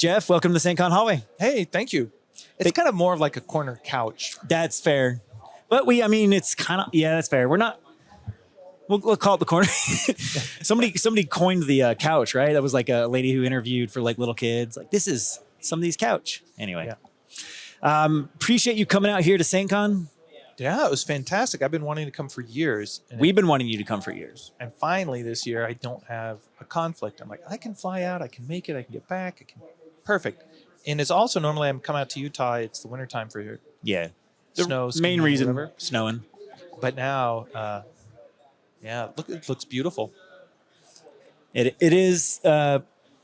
Jeff, welcome to the SAINTCON Hallway. Hey, thank you. It's kind of more of like a corner couch. That's fair. But it's kind of, yeah, that's fair. We're not, we'll call it the corner. somebody coined the couch, right? That was like a lady who interviewed for like little kids. Like, this is somebody's couch. Anyway. Yeah. Appreciate you coming out here to SAINTCON. Yeah, it was fantastic. I've been wanting to come for years. We've been wanting you to come for years. And finally this year, I don't have a conflict. I'm like, I can fly out, I can make it, I can get back. Perfect. And it's also normally I'm coming out to Utah. It's the wintertime for here. Yeah. Snow. The main reason, whatever. Snowing. But now, yeah, look, it looks beautiful. It is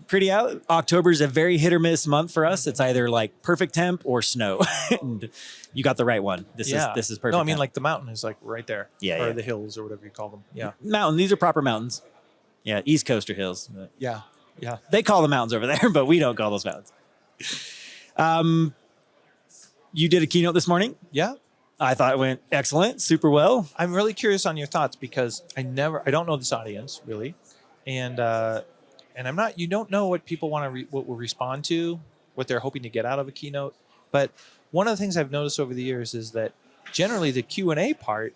pretty out. October's a very hit or miss month for us. It's either like perfect temp or snow. And you got the right one. This is perfect. No, I mean temp. like the mountain is like right there. Yeah. Or the hills or whatever you call them. Yeah. Mountain. These are proper mountains. Yeah. East Coaster hills. Yeah. Yeah. They call them mountains over there, but we don't call those mountains. You did a keynote this morning. Yeah. I thought it went excellent, super well. I'm really curious on your thoughts because I don't know this audience really. And I'm not, you don't know what people want to, what will respond to, what they're hoping to get out of a keynote. But one of the things I've noticed over the years is that generally the Q&A part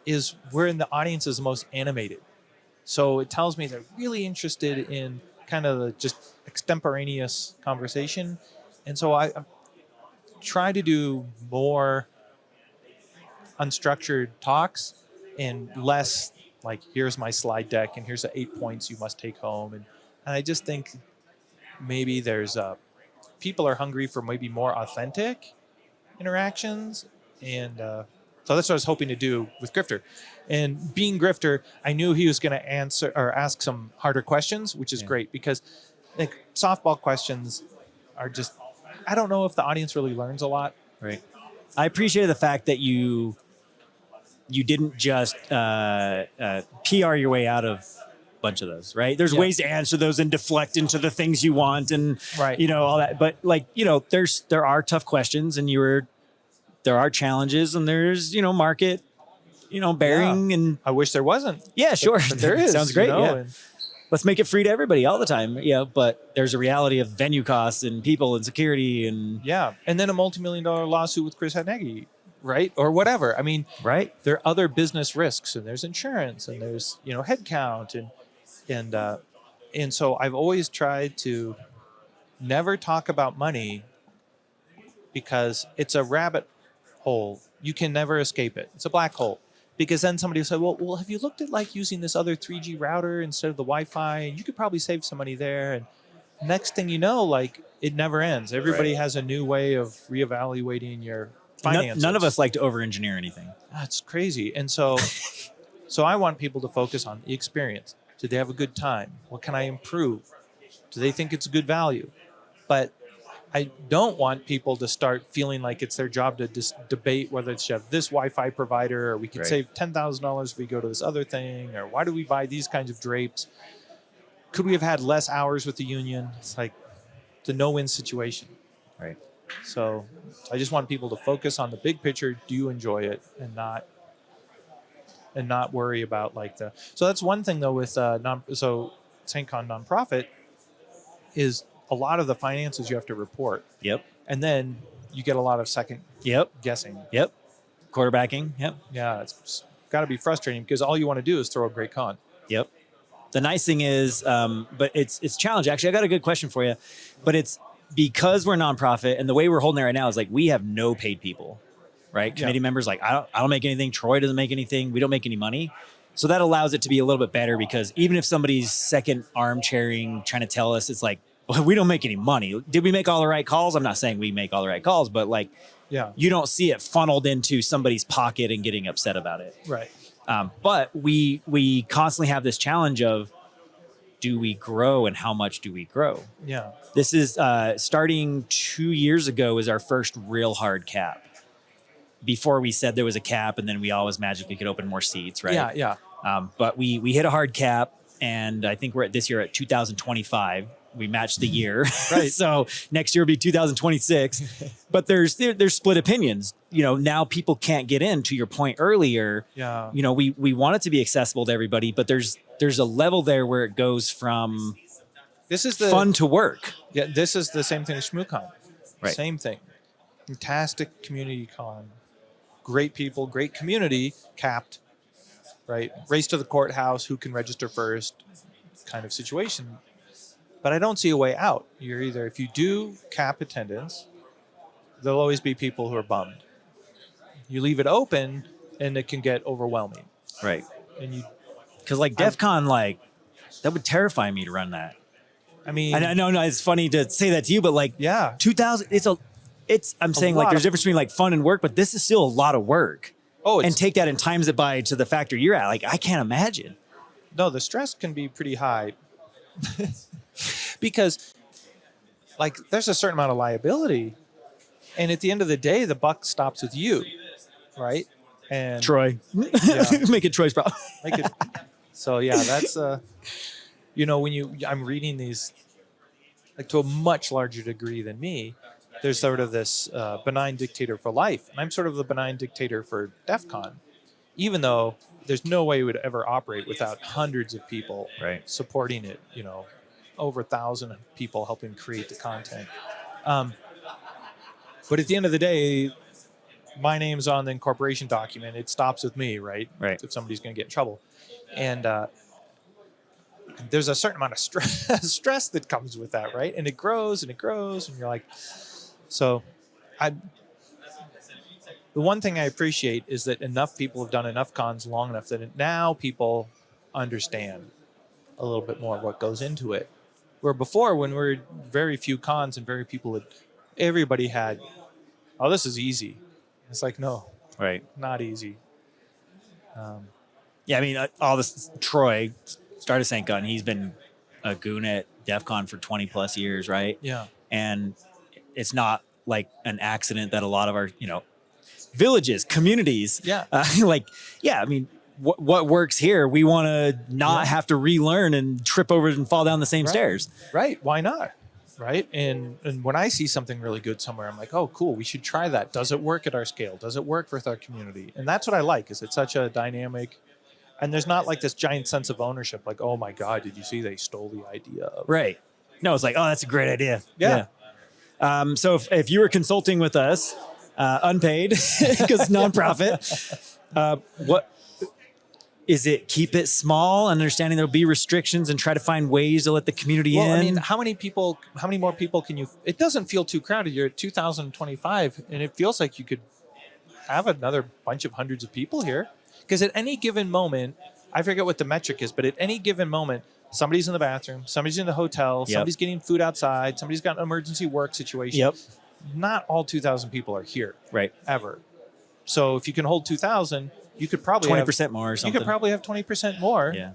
is wherein the audience is the most animated. So it tells me they're really interested in kind of the just extemporaneous conversation. And so I try to do more unstructured talks and less like, here's my slide deck and here's the 8 points you must take home. And I just think maybe there's people are hungry for maybe more authentic interactions. And so that's what I was hoping to do with Grifter. And being Grifter, I knew he was going to answer or ask some harder questions, which is great because like softball questions are just, I don't know if the audience really learns a lot. Right. I appreciated the fact that you didn't just PR your way out of a bunch of those, right? There's ways to answer those and deflect into the things you want and, all that. But like, there are tough questions and there are challenges and there's, market, bearing and. I wish there wasn't. Yeah, sure. But there is. Sounds great. Yeah. And let's make it free to everybody all the time. Yeah. But there's a reality of venue costs and people and security and. Yeah. And then a multi-million-dollar lawsuit with Chris Hadnaghy. Right? Or whatever. I mean, there are other business risks and there's insurance and there's, headcount and so I've always tried to never talk about money because it's a rabbit hole. You can never escape it. It's a black hole. Because then somebody will say, well, have you looked at like using this other 3G router instead of the Wi-Fi? And you could probably save some money there. And next thing you know, like it never ends. Everybody has a new way of reevaluating your finances. None of us like to over-engineer anything. That's crazy. And so, so I want people to focus on the experience. Did they have a good time? What can I improve? Do they think it's a good value? But I don't want people to start feeling like it's their job to debate whether it's have this Wi-Fi provider or we can save $10,000 if we go to this other thing, or why do we buy these kinds of drapes? Could we have had less hours with the union? It's like the no-win situation. Right. So I just want people to focus on the big picture. Do you enjoy it and not worry about like the. So that's one thing though with so SAINTCON nonprofit is a lot of the finances you have to report. Yep. And then you get a lot of second guessing. Yep. Quarterbacking. Yep. Yeah, it's got to be frustrating because all you want to do is throw a great con. Yep. The nice thing is, but it's challenging. Actually, I got a good question for you, but it's because we're nonprofit and the way we're holding it right now is like we have no paid people, right? Committee members, like I don't make anything. Troy doesn't make anything. We don't make any money. So that allows it to be a little bit better because even if somebody's second armchairing trying to tell us, it's like, well, we don't make any money. Did we make all the right calls? I'm not saying we make all the right calls, but like, you don't see it funneled into somebody's pocket and getting upset about it. Right. But we constantly have this challenge of, do we grow and how much do we grow? Yeah. This is starting 2 years ago is our first real hard cap. Before we said there was a cap and then we always magically could open more seats, right? Yeah, yeah. But we hit a hard cap and I think we're at this year at 2025. We matched the year. Right. So next year will be 2026. But there's split opinions. Now people can't get in, to your point earlier. Yeah. We want it to be accessible to everybody, but there's a level there where it goes from This is the fun to work. Yeah, this is the same thing as SchmooCon. Right. Same thing. Fantastic community con. Great people, great community, capped, right? Race to the courthouse, who can register first kind of situation. But I don't see a way out. You're either, if you do cap attendance, there'll always be people who are bummed. You leave it open and it can get overwhelming. Right. And you, because like DEF CON, like that would terrify me to run that. I mean, I know it's funny to say that to you, but like, yeah, 2000, I'm saying like there's a difference between like fun and work, but this is still a lot of work. Oh, and take that and times it by to the factor you're at. Like, I can't imagine. No, the stress can be pretty high because like there's a certain amount of liability. And at the end of the day, the buck stops with you, right? And Troy. Yeah. Make it Troy's problem. Make it. So yeah, that's you know, when I'm reading these like to a much larger degree than me, there's sort of this benign dictator for life. And I'm sort of the benign dictator for DEF CON, even though there's no way it would ever operate without hundreds of people supporting it, you know, over 1,000 people helping create the content. But at the end of the day, my name's on the incorporation document. It stops with me, right? Right. If somebody's going to get in trouble. And there's a certain amount of stress that comes with that, right? And it grows and it grows. And you're like, so the one thing I appreciate is that enough people have done enough cons long enough that now people understand a little bit more of what goes into it. Where before, when we were very few cons and very people, everybody had, oh, this is easy. It's like, no, not easy. Yeah, I mean, all this, Troy started SAINTCON. He's been a goon at DEF CON for 20 plus years, right? Yeah. And it's not like an accident that a lot of our, you know, villages, communities, I mean, what works here, we want to not have to relearn and trip over and fall down the same stairs. Right. Why not? Right. And when I see something really good somewhere, I'm like, oh, cool, we should try that. Does it work at our scale? Does it work with our community? And that's what I like, is it's such a dynamic, and there's not like this giant sense of ownership, like, oh my God, did you see they stole the idea of. Right. No, it's like, oh, that's a great idea. Yeah. So if you were consulting with us, unpaid, because nonprofit, what is it? Keep it small, understanding there'll be restrictions, and try to find ways to let the community in. I mean, how many more people can you? It doesn't feel too crowded. You're at 2025, and it feels like you could have another bunch of hundreds of people here. Because at any given moment, I forget what the metric is, but at any given moment, somebody's in the bathroom, somebody's in the hotel, somebody's getting food outside, somebody's got an emergency work situation. Yep. Not all 2,000 people are here. Right. Ever. So if you can hold 2,000, you could probably 20% more or something. You could probably have 20% more. Yeah.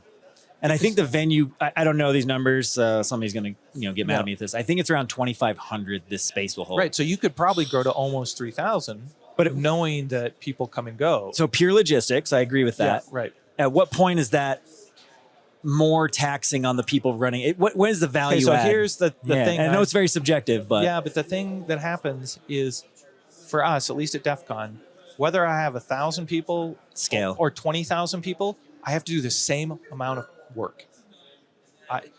And I think the venue, I don't know these numbers. Somebody's going to get mad at me at this. I think it's around 2,500 this space will hold. Right. So you could probably grow to almost 3,000, but knowing that people come and go. So pure logistics, I agree with that. Yeah, right. At what point is that more taxing on the people running it? What is the value so add? Here's the thing. And I know it's very subjective, but. Yeah, but the thing that happens is, for us, at least at DEF CON, whether I have 1,000 people scale or 20,000 people, I have to do the same amount of work.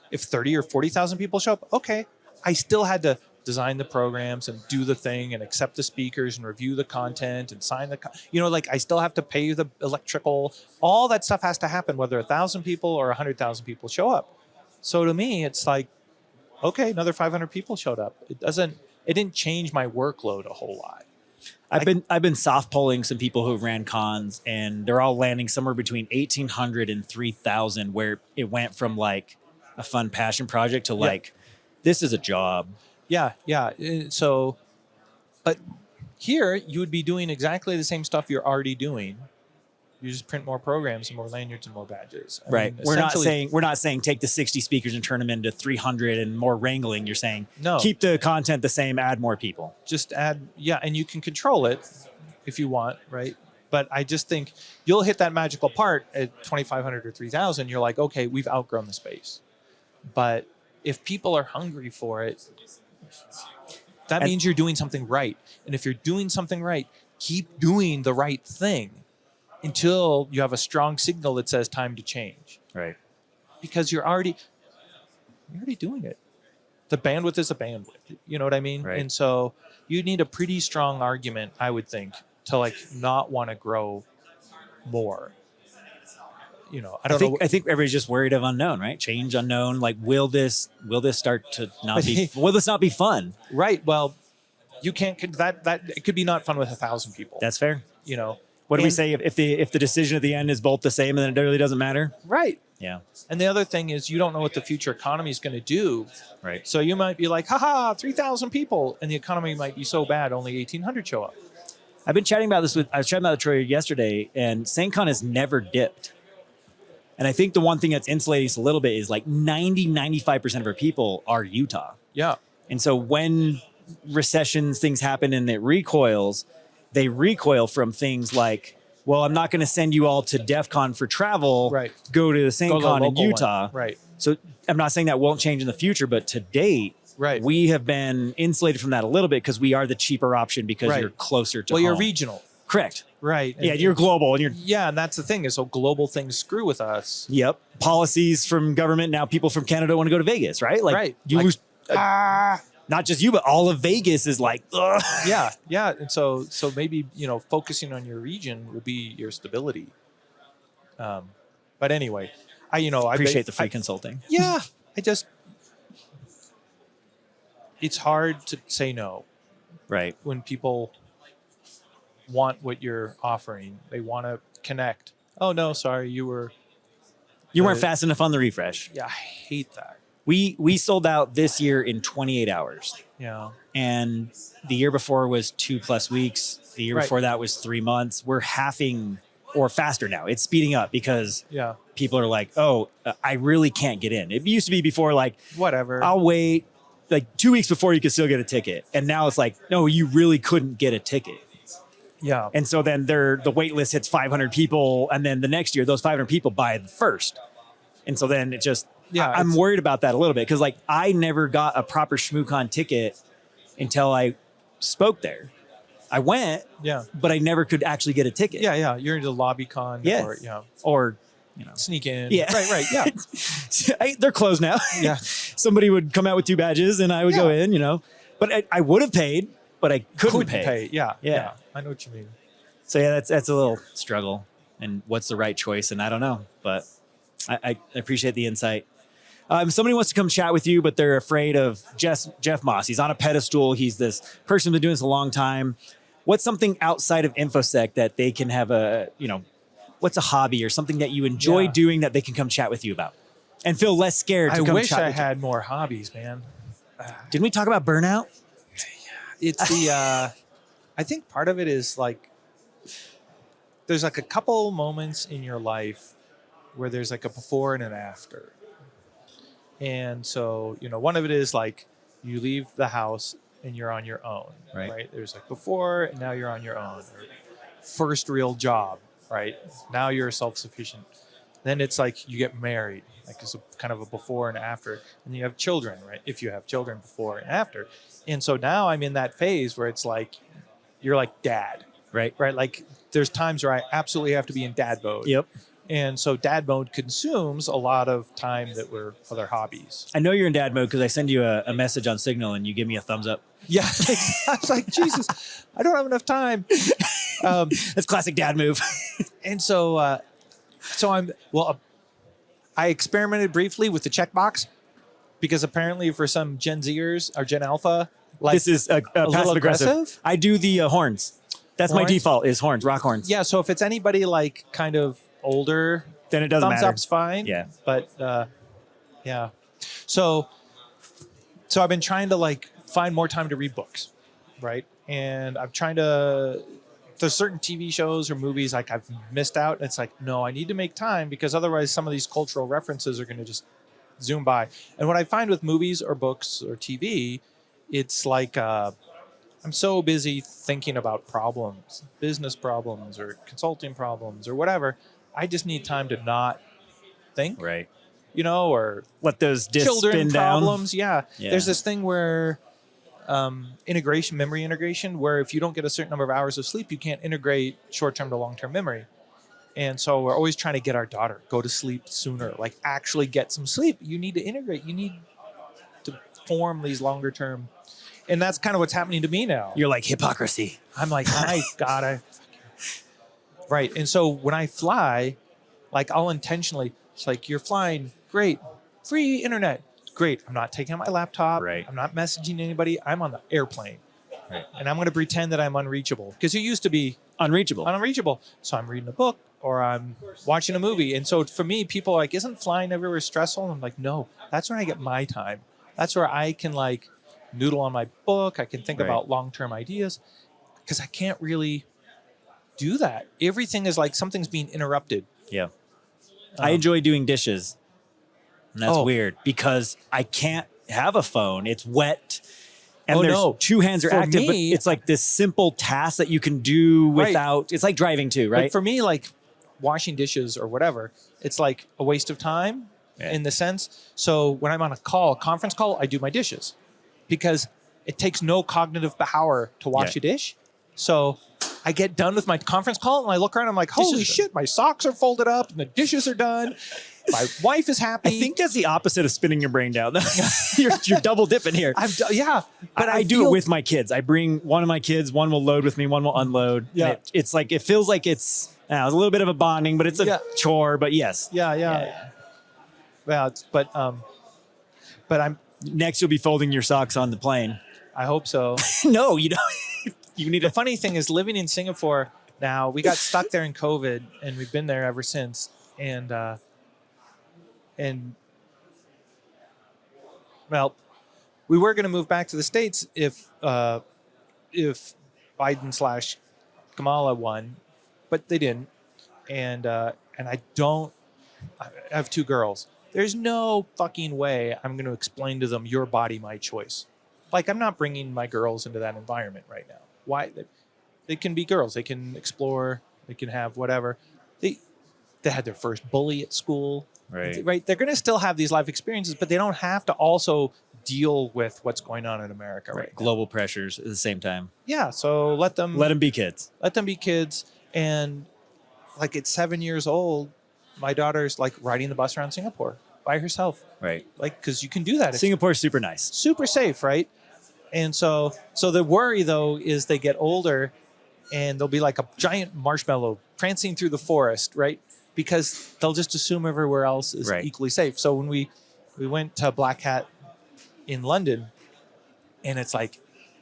If 30 or 40,000 people show up, okay, I still had to design the programs and do the thing and accept the speakers and review the content and sign the, I still have to pay the electrical. All that stuff has to happen whether 1,000 people or 100,000 people show up. So to me, it's like, okay, another 500 people showed up. It didn't change my workload a whole lot. I've been soft polling some people who ran cons, and they're all landing somewhere between 1,800 and 3,000, where it went from like a fun passion project to like, this is a job. Yeah. So, but here you would be doing exactly the same stuff you're already doing. You just print more programs and more lanyards and more badges. I mean, We're not saying take the 60 speakers and turn them into 300 and more wrangling. You're saying no. Keep the content the same, add more people. Just add, and you can control it if you want, right? But I just think you'll hit that magical part at 2,500 or 3,000. You're like, okay, we've outgrown the space. But if people are hungry for it, that means you're doing something right. And if you're doing something right, keep doing the right thing until you have a strong signal that says time to change. Right. Because you're already doing it. The bandwidth is a bandwidth. You know what I mean? Right. And so you need a pretty strong argument, I would think, to like not want to grow more. You know, I think everybody's just worried of unknown, right? Change, unknown. Like, will this start to not be? Will this not be fun? Right. Well, you can't. That it could be not fun with 1,000 people. That's fair. You know. What do we say if the decision at the end is both the same and then it really doesn't matter? Right. Yeah. And the other thing is you don't know what the future economy is going to do. Right. So you might be like, haha, 3,000 people, and the economy might be so bad only 1,800 show up. I've been chatting about this I was chatting about Troy yesterday, and SAINTCON has never dipped. And I think the one thing that's insulating us a little bit is like 95% of our people are Utah. Yeah. And so when recessions, things happen and it recoils, they recoil from things like, well, I'm not going to send you all to DEF CON for travel. Right. Go to the SAINTCON in Utah. One. Right. So I'm not saying that won't change in the future, but to date, right, we have been insulated from that a little bit because we are the cheaper option because you're closer to home. You're regional. Correct. Right. Yeah, you're global. And and that's the thing is so global things screw with us. Yep. Policies from government. Now people from Canada want to go to Vegas, right? Like, right. You lose, not just you, but all of Vegas is like, ugh. Yeah. Yeah. And so maybe, focusing on your region will be your stability. But anyway, I appreciate the free consulting. Yeah. It's hard to say no. Right. When people want what you're offering, they want to connect. Oh no, sorry, you weren't fast enough on the refresh. Yeah, I hate that. We sold out this year in 28 hours. Yeah. And the year before was 2+ weeks. The year before that was 3 months. We're halving or faster now. It's speeding up because people are like, oh, I really can't get in. It used to be before like, whatever, I'll wait like 2 weeks before you could still get a ticket. And now it's like, no, you really couldn't get a ticket. Yeah. And so then the wait list hits 500 people. And then the next year, those 500 people buy the first. And so then it just, I'm worried about that a little bit. Cause like I never got a proper SchmooCon ticket until I spoke there. I went, but I never could actually get a ticket. Yeah. Yeah. You're into LobbyCon or sneak in. Yeah. Right. Yeah. They're closed now. Yeah. Somebody would come out with 2 badges and I would go in, but I would have paid, but I couldn't pay. Yeah. I know what you mean. So yeah, that's a little struggle. And what's the right choice? And I don't know, but I appreciate the insight. Somebody wants to come chat with you, but they're afraid of Jeff Moss. He's on a pedestal. He's this person who's been doing this a long time. What's something outside of InfoSec that they can have what's a hobby or something that you enjoy doing that they can come chat with you about and feel less scared to come chat with you? I wish I had more hobbies, man. Didn't we talk about burnout? It's I think part of it is like, there's like a couple moments in your life where there's like a before and an after. And so, one of it is like you leave the house and you're on your own, right? There's like before and now you're on your own. Or first real job, right? Now you're self-sufficient. Then it's like you get married, like it's a kind of a before and after. And you have children, right? If you have children before and after. And so now I'm in that phase where it's like, you're like dad, right? Like there's times where I absolutely have to be in dad mode. Yep. And so dad mode consumes a lot of time that were other hobbies. I know you're in dad mode because I send you a message on Signal and you give me a thumbs up. Yeah. I was like, Jesus, I don't have enough time. That's classic dad move. And so, I experimented briefly with the checkbox because apparently for some Gen Zers or Gen Alpha, like this is a passive aggressive. I do the horns. That's my default is horns, rock horns. Yeah. So if it's anybody like kind of older, then it doesn't matter. Thumbs up's fine. Yeah. But yeah. So I've been trying to like find more time to read books, right? And I'm trying to. There's certain TV shows or movies like I've missed out. And it's like, no, I need to make time because otherwise some of these cultural references are going to just zoom by. And what I find with movies or books or TV, it's like I'm so busy thinking about problems, business problems or consulting problems or whatever. I just need time to not think, right? Or let those discs children spin problems. down. Yeah. There's this thing where memory integration, where if you don't get a certain number of hours of sleep, you can't integrate short-term to long-term memory. And so we're always trying to get our daughter go to sleep sooner, like actually get some sleep. You need to integrate. You need to form these longer term. And that's kind of what's happening to me now. You're like, hypocrisy. I'm like, my God, right. And so when I fly, like I'll intentionally, it's like, you're flying, great, free internet, great. I'm not taking out my laptop. Right. I'm not messaging anybody. I'm on the airplane. Right. And I'm going to pretend that I'm unreachable, because you used to be unreachable. So I'm reading a book or I'm watching a movie. And so for me, people are like, isn't flying everywhere stressful? And I'm like, no, that's where I get my time. That's where I can like noodle on my book. I can think about long-term ideas, because I can't really do that. Everything is like something's being interrupted. Yeah. I enjoy doing dishes. And that's weird because I can't have a phone. It's wet. And there's two hands are active, but it's like this simple task that you can do without, it's like driving too, right? But for me, like washing dishes or whatever, it's like a waste of time in the sense. So when I'm on a conference call, I do my dishes because it takes no cognitive power to wash a dish. So I get done with my conference call and I look around, I'm like, holy shit, my socks are folded up and the dishes are done. My wife is happy. I think that's the opposite of spinning your brain down. you're double dipping here. But I do it with my kids. I bring one of my kids, one will load with me, one will unload. Yeah. It's like, it feels like it's a little bit of a bonding, but it's a chore, but yes. Yeah. Well, but I'm next you'll be folding your socks on the plane. I hope so. No, you don't. You need the funny thing is living in Singapore now, we got stuck there in COVID and we've been there ever since. And well, we were going to move back to the States if Biden / Kamala won, but they didn't. And I have two girls. There's no fucking way I'm going to explain to them your body, my choice. Like, I'm not bringing my girls into that environment right now. Why? They can be girls. They can explore. They can have whatever. They had their first bully at school. Right. They're going to still have these life experiences, but they don't have to also deal with what's going on in America right now. Global pressures at the same time. Yeah. So let them be kids. Let them be kids. And like at 7 years old, my daughter's like riding the bus around Singapore by herself. Right. Like, because you can do that. Singapore's super nice. Super safe, right? And so the worry though is they get older and they'll be like a giant marshmallow prancing through the forest, right? Because they'll just assume everywhere else is equally safe. So when we went to Black Hat in London, and it's like,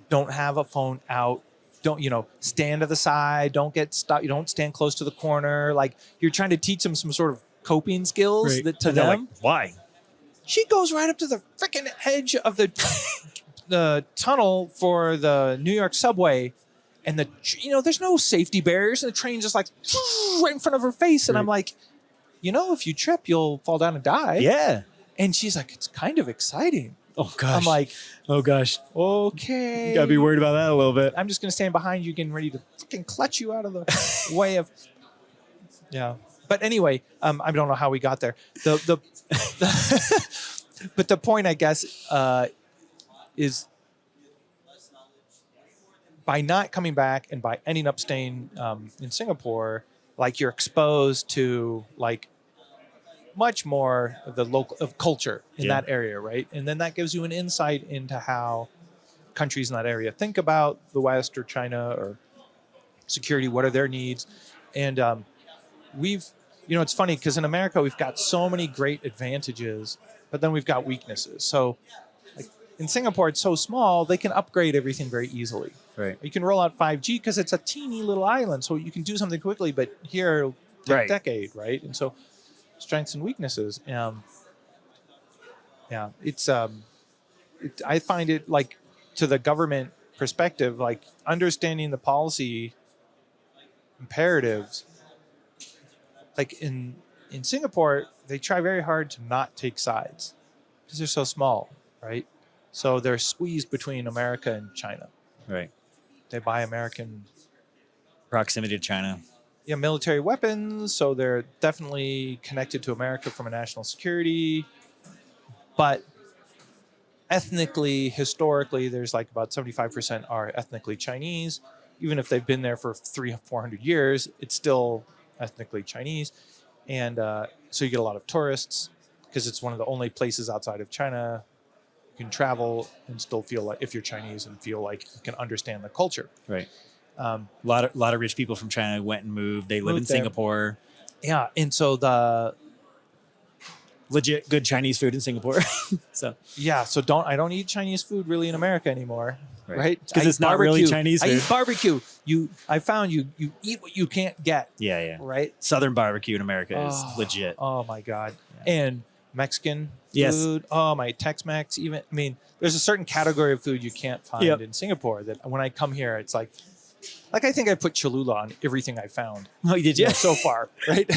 don't have a phone out, don't, stand to the side, don't get stuck, you don't stand close to the corner. Like, you're trying to teach them some sort of coping skills that to them. Like, why? She goes right up to the freaking edge of the tunnel for the New York subway. And there's no safety barriers, and the train's just like right in front of her face. And I'm like, if you trip, you'll fall down and die. Yeah. And she's like, it's kind of exciting. Oh, gosh. I'm like, oh, gosh. Okay. You got to be worried about that a little bit. I'm just going to stand behind you, getting ready to fucking clutch you out of the way of. Yeah. But anyway, I don't know how we got there. But the point, I guess, is by not coming back and by ending up staying in Singapore, like, you're exposed to like much more of the local of culture in that area, right? And then that gives you an insight into how countries in that area think about the West or China or security. What are their needs? And it's funny because in America we've got so many great advantages, but then we've got weaknesses. So like in Singapore, it's so small, they can upgrade everything very easily. Right. You can roll out 5G because it's a teeny little island, so you can do something quickly, but here it'll take a decade, right? And so strengths and weaknesses. It's I find it, like, to the government perspective, like, understanding the policy imperatives. Like in Singapore, they try very hard to not take sides because they're so small, right? So they're squeezed between America and China. Right. They buy American proximity to China. Yeah, military weapons, so they're definitely connected to America from a national security. But ethnically, historically, there's like about 75% are ethnically Chinese. Even if they've been there for 300-400 years, it's still ethnically Chinese. And so you get a lot of tourists because it's one of the only places outside of China you can travel and still feel like, if you're Chinese, and feel like you can understand the culture. Right. A lot of rich people from China went and moved. They live in Singapore. Yeah, and so the legit good Chinese food in Singapore. So I don't eat Chinese food really in America anymore, right? Because it's not really Chinese food. I eat barbecue. I found you eat what you can't get. Yeah. Right. Southern barbecue in America is legit. Oh my God. Yeah. And Mexican yes. food. Oh my, Tex-Mex. Even I mean, there's a certain category of food you can't find in Singapore that when I come here, it's like I think I put Cholula on everything I found. Oh, did you? So far, right?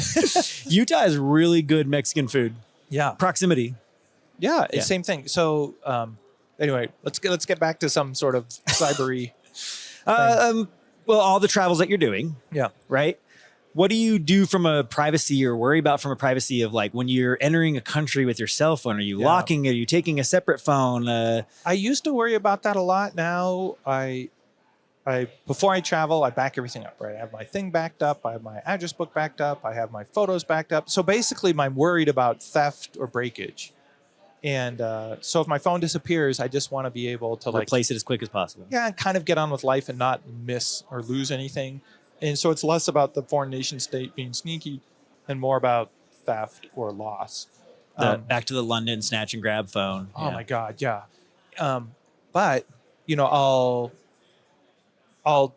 Utah has really good Mexican food. Yeah. Proximity. Yeah, same thing. So anyway, let's get back to some sort of cybery. Well, all the travels that you're doing. Yeah. Right. What do you do from a privacy or worry about from a privacy of like when you're entering a country with your cell phone? Are you locking it? Are you taking a separate phone? I used to worry about that a lot. Now before I travel, I back everything up, right? I have my thing backed up. I have my address book backed up. I have my photos backed up. So basically I'm worried about theft or breakage. And so if my phone disappears, I just want to be able to replace it as quick as possible. Yeah, and kind of get on with life and not miss or lose anything. And so it's less about the foreign nation state being sneaky and more about theft or loss. Back to the London snatch and grab phone. Oh my God, yeah. But, I'll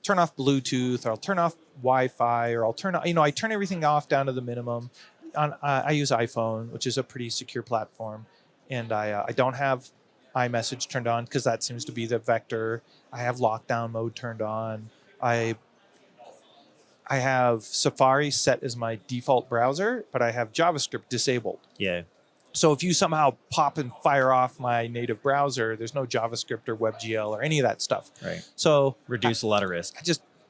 turn off Bluetooth, or I'll turn off Wi-Fi, or I'll turn off, I turn everything off down to the minimum. I use iPhone, which is a pretty secure platform. And I don't have iMessage turned on because that seems to be the vector. I have lockdown mode turned on. I have Safari set as my default browser, but I have JavaScript disabled. Yeah. So if you somehow pop and fire off my native browser, there's no JavaScript or WebGL or any of that stuff. Right. So reduce a lot of risk.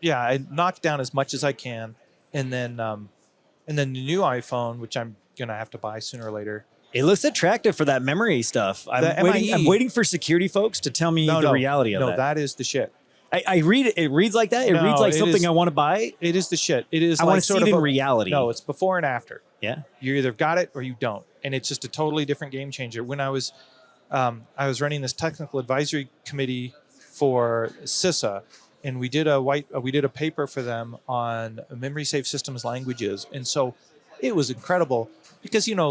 I knock down as much as I can, and then the new iPhone, which I'm gonna have to buy sooner or later. It looks attractive for that memory stuff. I'm waiting for security folks to tell me the reality of that. No, that is the shit. I read it. It reads like that. It reads like something I want to buy. It is the shit. It is. I want to see it in reality. No, it's before and after. Yeah. You either got it or you don't, and it's just a totally different game changer. When I was running this technical advisory committee for CISA, and we did a paper for them on memory safe systems languages, and so it was incredible because you're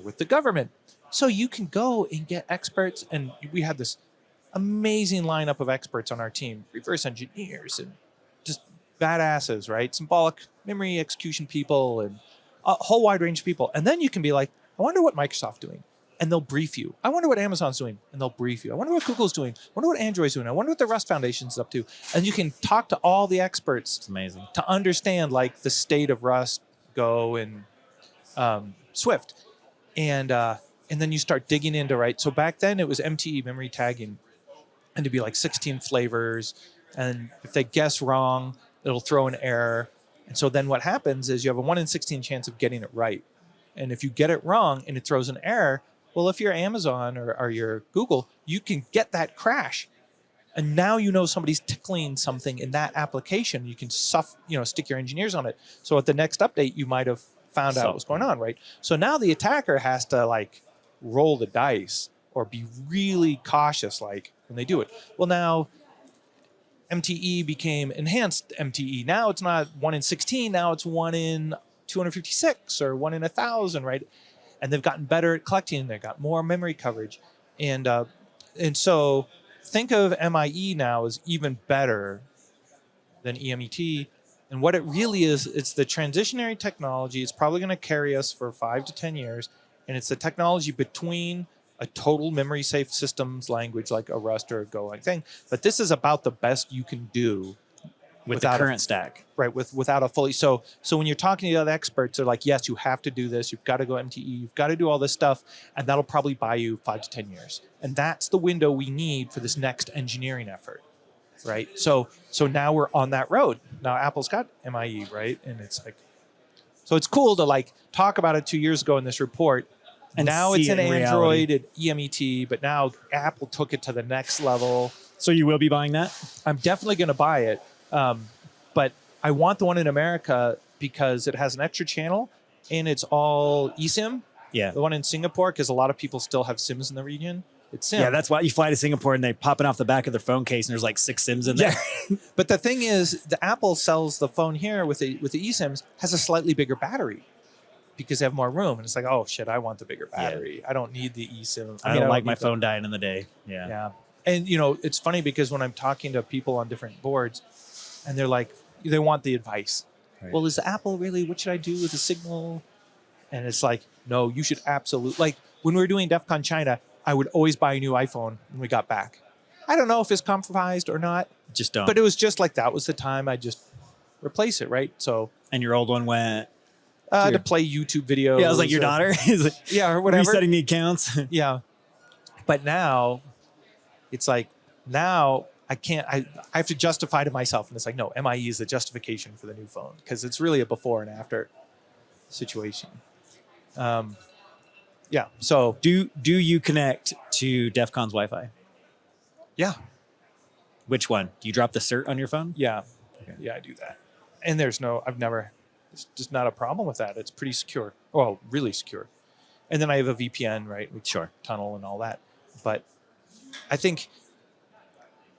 with the government, so you can go and get experts, and we had this amazing lineup of experts on our team, reverse engineers and just badasses, right? Symbolic memory execution people and a whole wide range of people. And then you can be like, I wonder what Microsoft's doing. And they'll brief you. I wonder what Amazon's doing. And they'll brief you. I wonder what Google's doing. I wonder what Android's doing. I wonder what the Rust Foundation's up to. And you can talk to all the experts. It's amazing. To understand the state of Rust, Go, and Swift. And then you start digging into, right? So back then it was MTE, memory tagging. And it'd be 16 flavors. And if they guess wrong, it'll throw an error. And so then what happens is you have a 1 in 16 chance of getting it right. And if you get it wrong and it throws an error, well, if you're Amazon or you're Google, you can get that crash. And now somebody's tickling something in that application. You can stick your engineers on it. So at the next update, you might have found out what's going on, right? So now the attacker has to roll the dice or be really cautious when they do it. Well, now MTE became enhanced MTE. Now it's not 1 in 16. Now it's 1 in 256 or 1 in 1,000, right? And they've gotten better at collecting. They've got more memory coverage. And so think of MIE now as even better than EMET. And what it really is, it's the transitionary technology. It's probably going to carry us for 5 to 10 years. And it's the technology between a total memory safe systems language like a Rust or a Go thing. But this is about the best you can do with the current stack. Right, without a fully... So when you're talking to the other experts, they're like, yes, you have to do this. You've got to go MTE. You've got to do all this stuff. And that'll probably buy you 5 to 10 years. And that's the window we need for this next engineering effort, right? So now we're on that road. Now Apple's got MIE, right? And it's so it's cool to talk about it 2 years ago in this report. And now it's in Android and EMET, but now Apple took it to the next level. So you will be buying that? I'm definitely going to buy it. But I want the one in America because it has an extra channel and it's all eSIM. Yeah. The one in Singapore, because a lot of people still have SIMs in the region. It's SIM. Yeah, that's why you fly to Singapore and they popping off the back of their phone case and there's like 6 SIMs in there. Yeah. But the thing is, the Apple sells the phone here with the eSIMs has a slightly bigger battery because they have more room. And it's like, oh shit, I want the bigger battery. I don't need the eSIM. I don't like my phone dying in the day. Yeah. Yeah. And you know, it's funny because when I'm talking to people on different boards and they're like, they want the advice. Right. Well, is Apple really, what should I do with the signal? And it's like, no, you should absolutely, like when we were doing DEF CON China, I would always buy a new iPhone when we got back. I don't know if it's compromised or not. Just don't. But it was just like, that was the time I just replace it, right? So. And your old one went? To play YouTube videos. Yeah, I was like, your daughter? Yeah, or whatever. Resetting the accounts. Yeah. But now, it's like, now I can't, I have to justify to myself. And it's like, no, MIE is the justification for the new phone because it's really a before and after situation. Yeah. So do you connect to DEF CON's Wi-Fi? Yeah. Which one? Do you drop the cert on your phone? Yeah. Okay. Yeah, I do that. And it's just not a problem with that. It's pretty secure. Well, really secure. And then I have a VPN, right? With tunnel and all that. But I think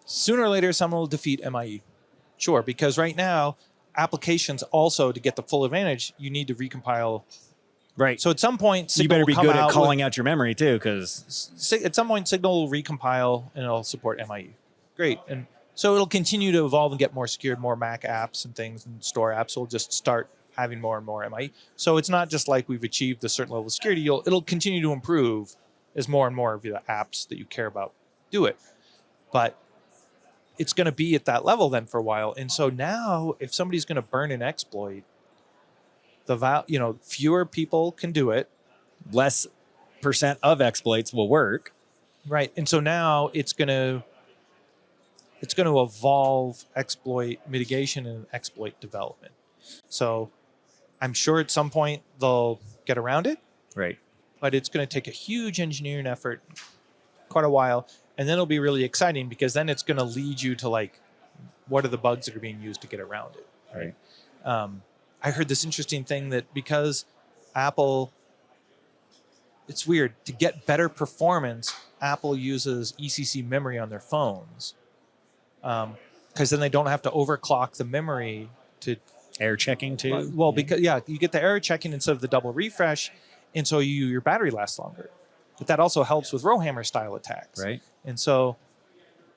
sooner or later someone will defeat MIE. Sure, because right now applications also, to get the full advantage, you need to recompile. Right. So at some point, Signal you better be will good come at out calling out your memory too, because at some point Signal will recompile and it'll support MIE. Great. And so it'll continue to evolve and get more secured, more Mac apps and things, and store apps will just start having more and more MIE. So it's not just like we've achieved a certain level of security. It'll continue to improve as more and more of the apps that you care about do it. But it's going to be at that level then for a while. And so now if somebody's going to burn an exploit, fewer people can do it. Less % of exploits will work. Right. And so now it's going to evolve exploit mitigation and exploit development. So I'm sure at some point they'll get around it. Right. But it's going to take a huge engineering effort, quite a while. And then it'll be really exciting because then it's going to lead you to like, what are the bugs that are being used to get around it? Right. I heard this interesting thing that because Apple, it's weird, to get better performance, Apple uses ECC memory on their phones. Because then they don't have to overclock the memory to error checking too. Well, because you get the error checking instead of the double refresh, and so your battery lasts longer. But that also helps with rowhammer style attacks. Right. And so,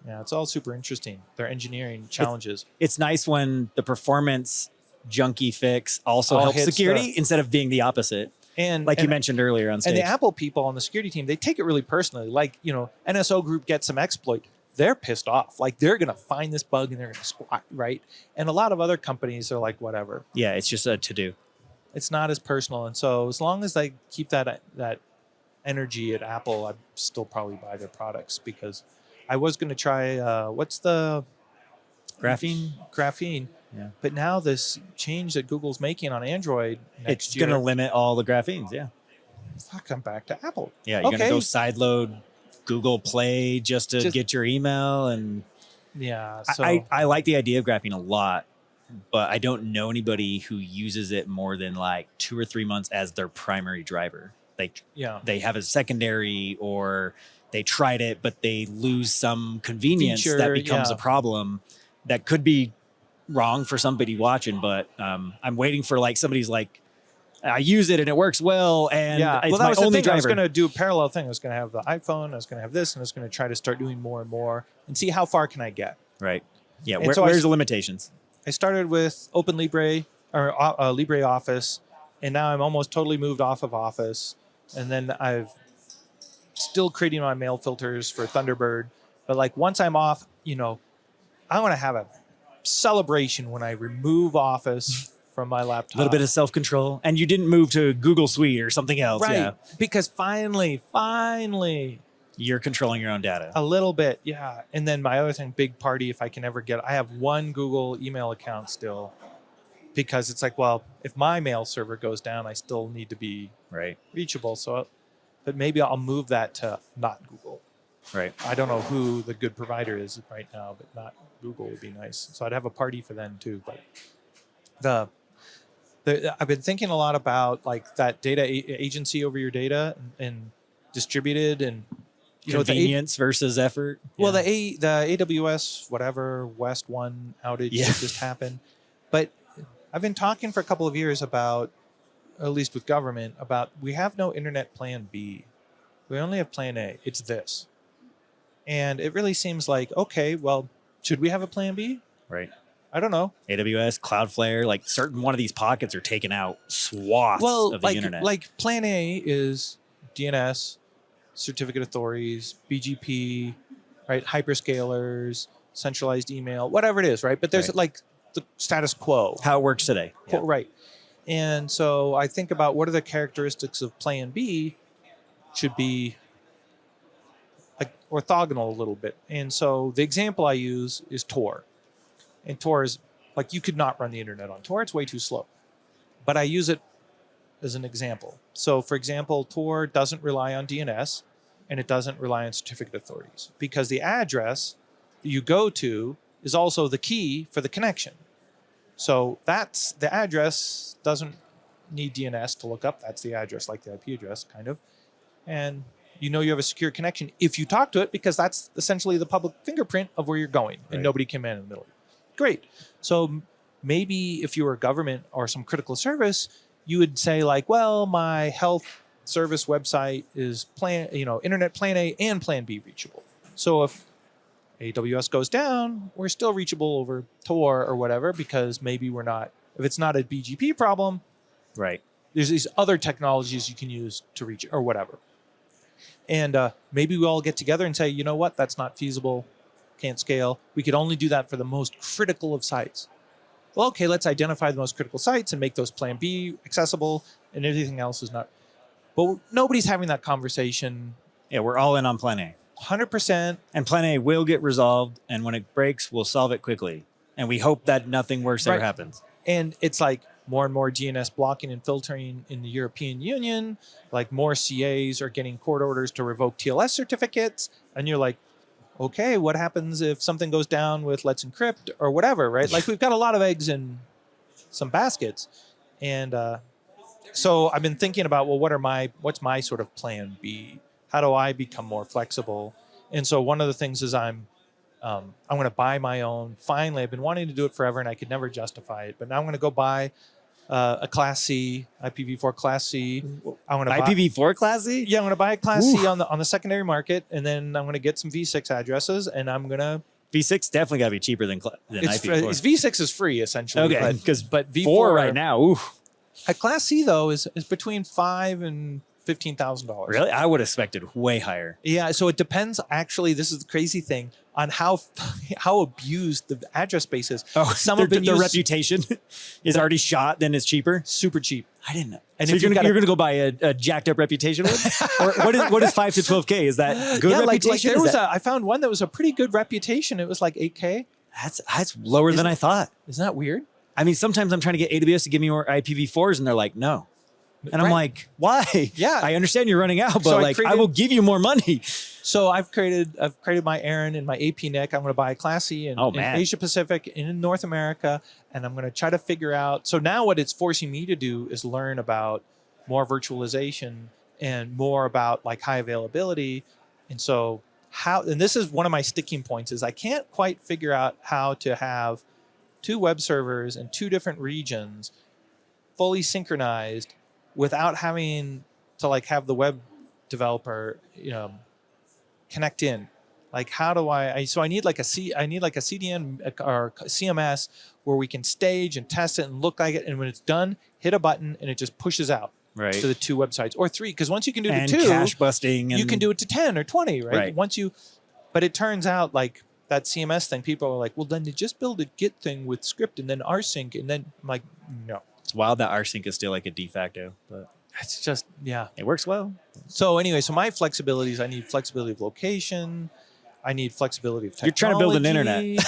yeah, it's all super interesting. Their engineering challenges. It's nice when the performance junkie fix also helps security instead of being the opposite. And you mentioned earlier on stage. And the Apple people on the security team, they take it really personally. Like, NSO group gets some exploit. They're pissed off. Like, they're going to find this bug and they're going to squat, right? And a lot of other companies are like, whatever. Yeah, it's just a to-do. It's not as personal. And so as long as they keep that energy at Apple, I'd still probably buy their products because I was going to try, what's the... Graphene. Yeah. But now this change that Google's making on Android next year... It's going to limit all the graphenes, yeah. Fuck, I'm back to Apple. Yeah, you're going to go sideload Google Play just to get your email. And yeah, so I like the idea of graphene a lot, but I don't know anybody who uses it more than like 2 or 3 months as their primary driver. They have a secondary, or they tried it, but they lose some convenience that becomes a problem that could be wrong for somebody watching. But I'm waiting for like somebody's like, I use it and it works well, and it's my only driver. I was going to do a parallel thing. I was going to have the iPhone, I was going to have this, and I was going to try to start doing more and more and see how far can I get. Right. Yeah. Where's the limitations? I started with OpenLibre or LibreOffice, and now I'm almost totally moved off of Office. And then I've still creating my mail filters for Thunderbird. But like once I'm off, I want to have a celebration when I remove Office from my laptop. A little bit of self-control. And you didn't move to Google Suite or something else. Right. Yeah. Because finally, you're controlling your own data. A little bit, yeah. And then my other thing, big party, if I can ever I have one Google email account still. Because it's like, well, if my mail server goes down, I still need to be reachable. So, but maybe I'll move that to not Google. Right. I don't know who the good provider is right now, but not Google would be nice. So I'd have a party for them too. But I've been thinking a lot about like that data agency over your data and distributed, and you know, convenience versus effort. Well, the AWS whatever West 1 outage that just happened, but I've been talking for a couple of years about, at least with government, about we have no internet plan B. We only have plan A. It's this. And it really seems like, okay, well, should we have a plan B? Right. I don't know. AWS, Cloudflare, like certain one of these pockets are taking out swaths of the internet. Like plan A is DNS, certificate authorities, BGP, right? Hyperscalers, centralized email, whatever it is, right? But there's like the status quo. How it works today. Right. And so I think about what are the characteristics of plan B should be like orthogonal a little bit. And so the example I use is Tor. And Tor is like, you could not run the internet on Tor. It's way too slow. But I use it as an example. So for example, Tor doesn't rely on DNS and it doesn't rely on certificate authorities because the address that you go to is also the key for the connection. So that's the address doesn't need DNS to look up. That's the address, like the IP address kind of. And you know you have a secure connection if you talk to it because that's essentially the public fingerprint of where you're going and nobody can man in the middle. Great. So maybe if you were a government or some critical service, you would say like, well, my health service website is internet plan A and plan B reachable. So if AWS goes down, we're still reachable over Tor or whatever because maybe we're not, if it's not a BGP problem, right? There's these other technologies you can use to reach it or whatever. And maybe we all get together and say, you know what, that's not feasible, can't scale. We could only do that for the most critical of sites. Well, okay, let's identify the most critical sites and make those plan B accessible and everything else is not. But nobody's having that conversation. Yeah, we're all in on plan A. 100%. And plan A will get resolved. And when it breaks, we'll solve it quickly. And we hope that nothing worse ever happens. And it's like more and more DNS blocking and filtering in the European Union. Like more CAs are getting court orders to revoke TLS certificates. And you're like, okay, what happens if something goes down with Let's Encrypt or whatever, right? Like we've got a lot of eggs in some baskets. And so I've been thinking about, well, what's my sort of plan B? How do I become more flexible? And so one of the things is I'm going to buy my own. Finally, I've been wanting to do it forever and I could never justify it. But now I'm going to go buy a Class C, IPv4 Class C. I'm going to IPv4 Class C? Yeah, I'm going to buy a Class C on the secondary market, and then I'm going to get some V6 addresses, and I'm going to. V6 definitely got to be cheaper than IPv4. V6 is free essentially. Okay, but V4 4 right now. Ooh. A Class C though is between $5,000 and $15,000. Really? I would have expected way higher. Yeah, so it depends. Actually, this is the crazy thing on how abused the address space is. Oh, their reputation is already shot. Then it's cheaper. Super cheap. I didn't know. And so you're gonna go buy a jacked up reputation with? Or what is 5 to 12K? Is that good reputation? Like I found one that was a pretty good reputation. It was like 8K. That's lower than I thought. Isn't that weird? I mean, sometimes I'm trying to get AWS to give me more IPv4s, and they're like, no. And I'm like, why? Yeah, I understand you're running out, but I will give you more money. So I've created my ARIN and my APNIC. I'm going to buy a Class C in Asia Pacific and in North America, and I'm going to try to figure out. So now what it's forcing me to do is learn about more virtualization and more about like high availability. And so and this is one of my sticking points is I can't quite figure out how to have 2 web servers in 2 different regions fully synchronized without having to like have the web developer, connect in. Like how do I need like a CDN or CMS where we can stage and test it and look like it, and when it's done, hit a button and it just pushes out to the 2 websites or 3. Because once you can do it to 2, cache busting, you can do it to 10 or 20, right? But it turns out like that CMS thing, people are like, well, then you just build a Git thing with script and then rsync, and then I'm like, no. It's wild that rsync is still like a de facto, but it's just, it works well. So anyway, so my flexibilities, I need flexibility of location. I need flexibility of technology. You're trying to build an internet.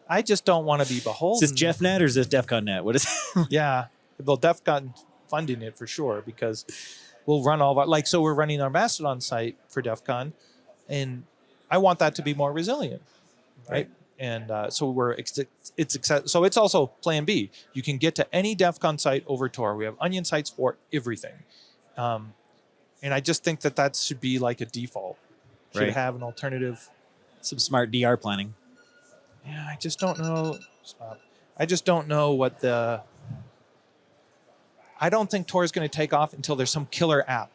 I just don't want to be beholden. Is this JeffNet or is this DEFCON Net? What is it? Yeah. Well, DEFCON funding it for sure, because we'll run all of our, so we're running our Mastodon site for DEFCON, and I want that to be more resilient, right? And so so it's also plan B. You can get to any DEFCON site over Tor. We have onion sites for everything. And I just think that should be like a default. should have an alternative. Some smart DR planning. Yeah, I just don't know. Stop. I just don't know what the. I don't think Tor is going to take off until there's some killer app.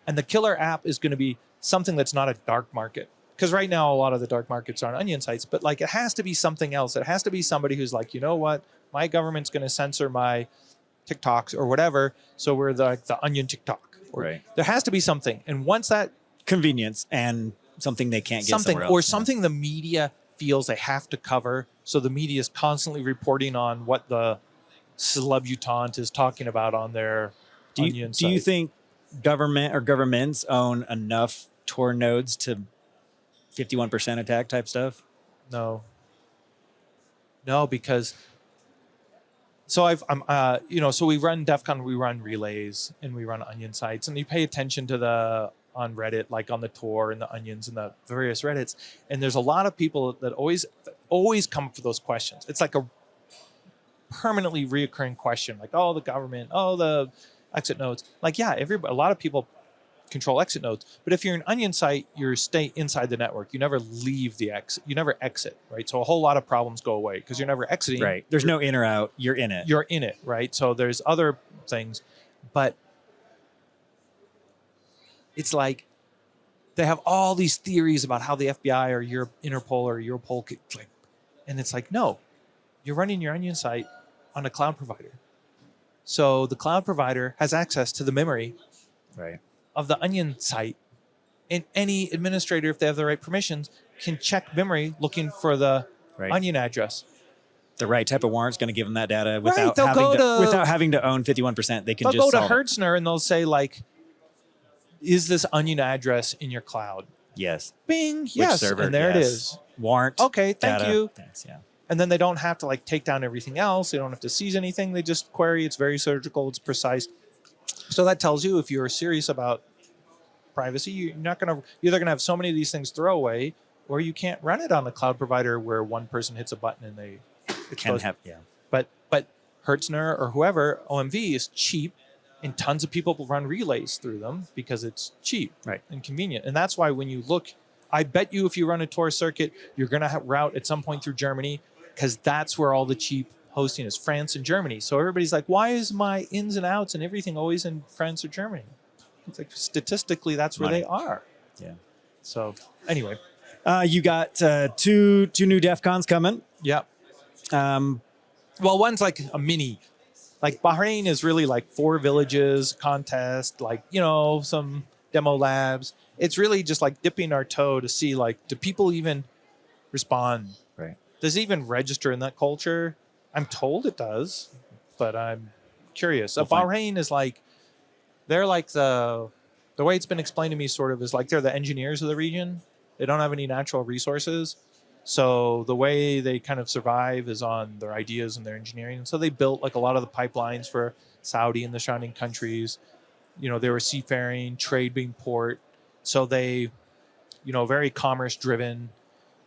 And the killer app is going to be something that's not a dark market. Because right now, a lot of the dark markets are on onion sites, but like it has to be something else. It has to be somebody who's like, you know what? My government's going to censor my TikToks or whatever. So we're the onion TikTok. Or, there has to be something. And once that. Convenience and something they can't get somewhere else. Or something the media feels they have to cover. So the media is constantly reporting on what the celebutante is talking about on their onion site. Do you think government or governments own enough Tor nodes to 51% attack type stuff? No, because so so we run DEF CON, we run relays and we run onion sites, and you pay attention to on Reddit, like on the Tor and the onions and the various Reddits, and there's a lot of people that always come up for those questions. It's like a permanently reoccurring question, like, oh, the government, oh, the exit nodes. Like, yeah, a lot of people control exit nodes, but if you're an onion site, you stay inside the network. You never leave the exit. You never exit, right? So a whole lot of problems go away because you're never exiting. Right. There's no in or out. You're in it. You're in it, right? So there's other things, but it's like they have all these theories about how the FBI or Interpol or Europol could, like, and it's like, no, you're running your onion site on a cloud provider. So the cloud provider has access to the memory of the onion site, and any administrator, if they have the right permissions, can check memory looking for the onion address. The right type of warrant's going to give them that data without having to own 51%. They can just go to Hertzner and they'll say, like, is this onion address in your cloud? Yes. Bing. Yes. Server? And there it is. Warrant. Okay. Thank data. you. Thanks. Yeah. And then they don't have to like take down everything else. They don't have to seize anything. They just query. It's very surgical. It's precise. So that tells you if you're serious about privacy, you're either going to have so many of these things throw away, or you can't run it on a cloud provider where one person hits a button and they can have. Yeah. But Hertzner or whoever, OMV is cheap, and tons of people will run relays through them because it's cheap and convenient. And that's why when you look, I bet you if you run a Tor circuit, you're going to route at some point through Germany, because that's where all the cheap hosting is, France and Germany. So everybody's like, why is my ins and outs and everything always in France or Germany? It's like statistically, that's where they are. Yeah. So anyway. You got two new DEF CONs coming. Yep. Well, one's like a mini. Like Bahrain is really like 4 villages, contest, like, some demo labs. It's really just like dipping our toe to see, like, do people even respond? Right. Does it even register in that culture? I'm told it does, but I'm curious. Bahrain is like, they're like the way it's been explained to me sort of is like they're the engineers of the region. They don't have any natural resources. So the way they kind of survive is on their ideas and their engineering. And so they built like a lot of the pipelines for Saudi and the surrounding countries. They were seafaring, trade being port. So they, very commerce driven.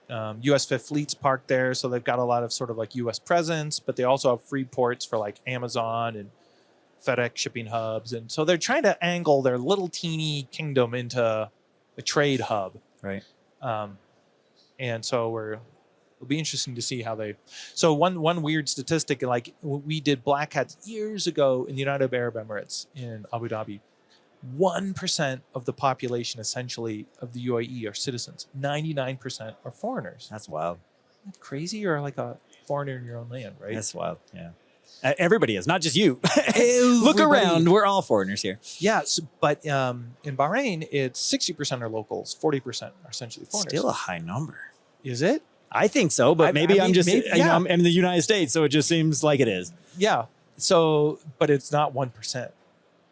U.S. Fifth Fleet's parked there. So they've got a lot of sort of like U.S. presence, but they also have free ports for like Amazon and FedEx shipping hubs. And so they're trying to angle their little teeny kingdom into a trade hub. Right. And so it'll be interesting to see how they. So one weird statistic, like we did Black Hats years ago in the United Arab Emirates in Abu Dhabi. 1% of the population, essentially, of the UAE are citizens. 99% are foreigners. That's wild. Isn't that crazy? You're like a foreigner in your own land, right? That's wild. Yeah. Everybody is, not just you. Look around. We're all foreigners here. Yeah, but in Bahrain, it's 60% are locals, 40% are essentially foreigners. Still a high number. Is it? I think so, but maybe I'm in the United States, so it just seems like it is. Yeah. So, but it's not 1%.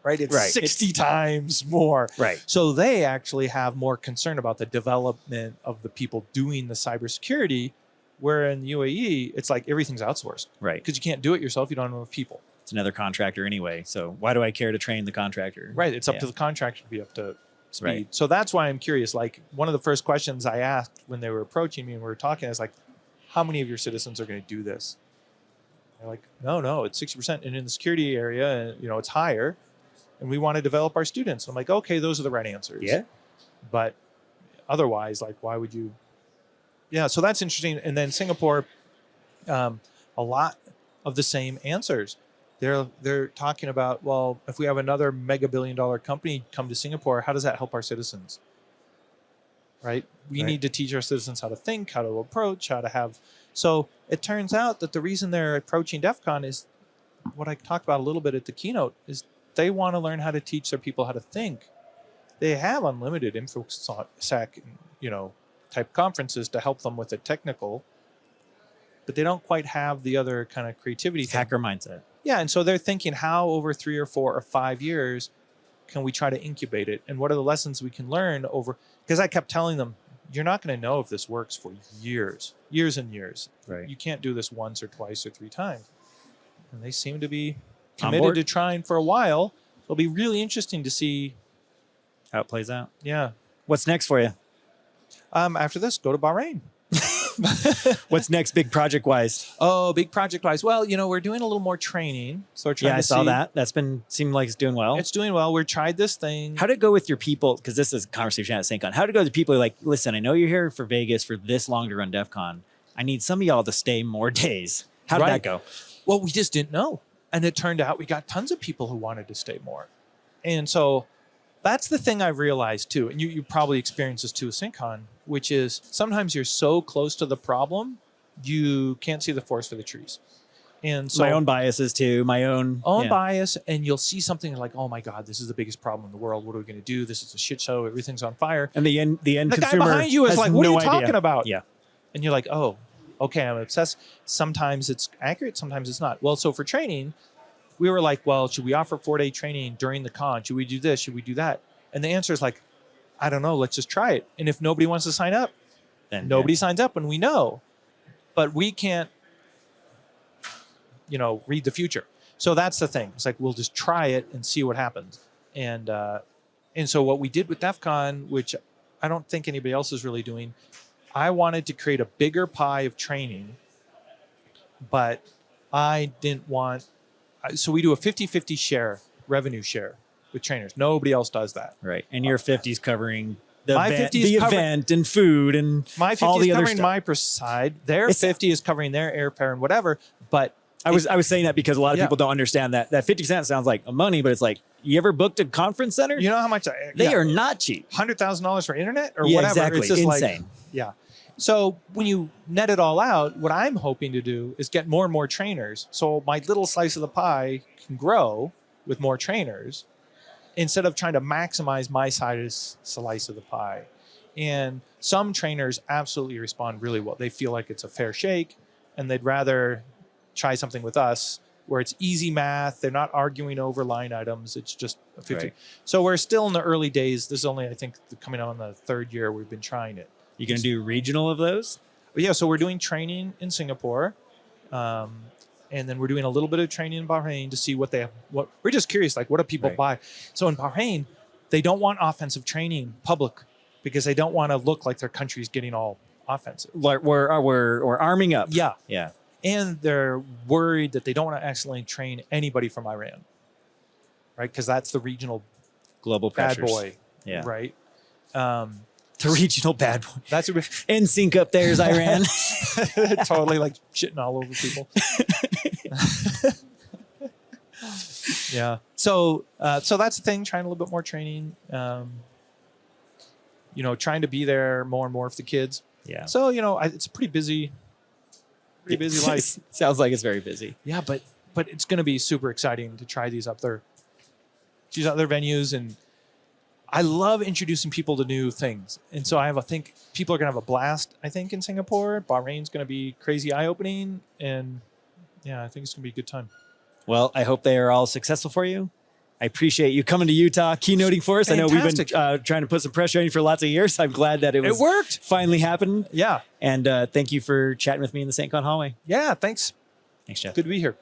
Right? It's 60 times more. Right. So they actually have more concern about the development of the people doing the cybersecurity, where in the UAE, it's like everything's outsourced. Right. Because you can't do it yourself. You don't have enough people. It's another contractor anyway. So why do I care to train the contractor? Right. It's up to the contractor to be up to speed. Right. So that's why I'm curious. Like one of the first questions I asked when they were approaching me and we were talking is like, how many of your citizens are going to do this? They're like, no, it's 60%. And in the security area, it's higher. And we want to develop our students. I'm like, okay, those are the right answers. Yeah. But otherwise. Like, why would you? Yeah, so that's interesting. And then Singapore, a lot of the same answers. They're talking about, well, if we have another mega billion-dollar company come to Singapore, how does that help our citizens? Right? We need to teach our citizens how to think, how to approach, how to have. So it turns out that the reason they're approaching DEF CON is what I talked about a little bit at the keynote, is they want to learn how to teach their people how to think. They have unlimited InfoSec, type conferences to help them with the technical, but they don't quite have the other kind of creativity thing. Hacker mindset. Yeah, and so they're thinking, how over 3 or 4 or 5 years can we try to incubate it? And what are the lessons we can learn over? Because I kept telling them, you're not going to know if this works for years and years. Right. You can't do this once or twice or 3 times. And they seem to be committed to trying for a while. It'll be really interesting to see how it plays out. Yeah. What's next for you? After this, go to Bahrain. What's next, big project wise? Oh, big project wise. Well, we're doing a little more training. So we're trying I saw that. That's seemed like it's doing well. It's doing well. We tried this thing. How did it go with your people? Because this is a conversation at SAINTCON. How did it go with the people who are like, listen, I know you're here for Vegas for this long to run DEF CON. I need some of y'all to stay more days. How did that go? Well, we just didn't know. And it turned out we got tons of people who wanted to stay more. And so that's the thing I've realized too. And you probably experience this too with SAINTCON, which is sometimes you're so close to the problem, you can't see the forest for the trees. And so my own biases too, my own bias, and you'll see something like, oh my God, this is the biggest problem in the world. What are we going to do? This is a shit show. Everything's on fire. And the end the consumer guy behind you is like, what are you talking about? Yeah. And you're like, oh, okay, I'm obsessed. Sometimes it's accurate, sometimes it's not. Well, so for training, we were like, well, should we offer 4-day training during the con? Should we do this? Should we do that? And the answer is like, I don't know. Let's just try it. And if nobody wants to sign up, then nobody signs up, and we know. But we can't, read the future. So that's the thing. It's like, we'll just try it and see what happens. And so what we did with DEF CON, which I don't think anybody else is really doing, I wanted to create a bigger pie of training, but I didn't want, so we do a 50-50 revenue share with trainers. Nobody else does that. Right. And your 50's covering the my event, 50 is event and food and my 50 all the is other covering stuff. my side. Their 50 is covering their airfare and whatever. But I was saying that because a lot of people don't understand that 50% sounds like money, but it's like, you ever booked a conference center? You know how much they are not cheap. $100,000 for internet or whatever. Exactly. It's just insane. So when you net it all out, what I'm hoping to do is get more and more trainers. So my little slice of the pie can grow with more trainers instead of trying to maximize my slice of the pie. And some trainers absolutely respond really well. They feel like it's a fair shake, and they'd rather try something with us where it's easy math. They're not arguing over line items. It's just a 50. Right. So we're still in the early days. This is only, I think, coming on the 3rd year we've been trying it. You going to do regional of those? But yeah, so we're doing training in Singapore. And then we're doing a little bit of training in Bahrain to see what we're just curious, like, what do people buy? So in Bahrain, they don't want offensive training public because they don't want to look like their country's getting all offensive. We're arming up. Yeah. Yeah. And they're worried that they don't want to accidentally train anybody from Iran, right? Because that's the regional global bad pressures. boy, Yeah. right? The regional bad boy. That's in sync up there is Iran. Totally like shitting all over people. Yeah. So that's the thing. Trying a little bit more training. Trying to be there more and more for the kids. Yeah. So it's a pretty busy life. Sounds like it's very busy. Yeah, but it's going to be super exciting to try these other venues, and I love introducing people to new things. And so I think people are going to have a blast, I think, in Singapore. Bahrain's going to be crazy eye-opening. And yeah, I think it's going to be a good time. Well, I hope they are all successful for you. I appreciate you coming to Utah, keynoting for us. Fantastic. I know we've been trying to put some pressure on you for lots of years. I'm glad that it worked. Finally happened. Yeah. And thank you for chatting with me in the SAINTCON Hallway. Yeah, thanks. Thanks, Jeff. Good to be here.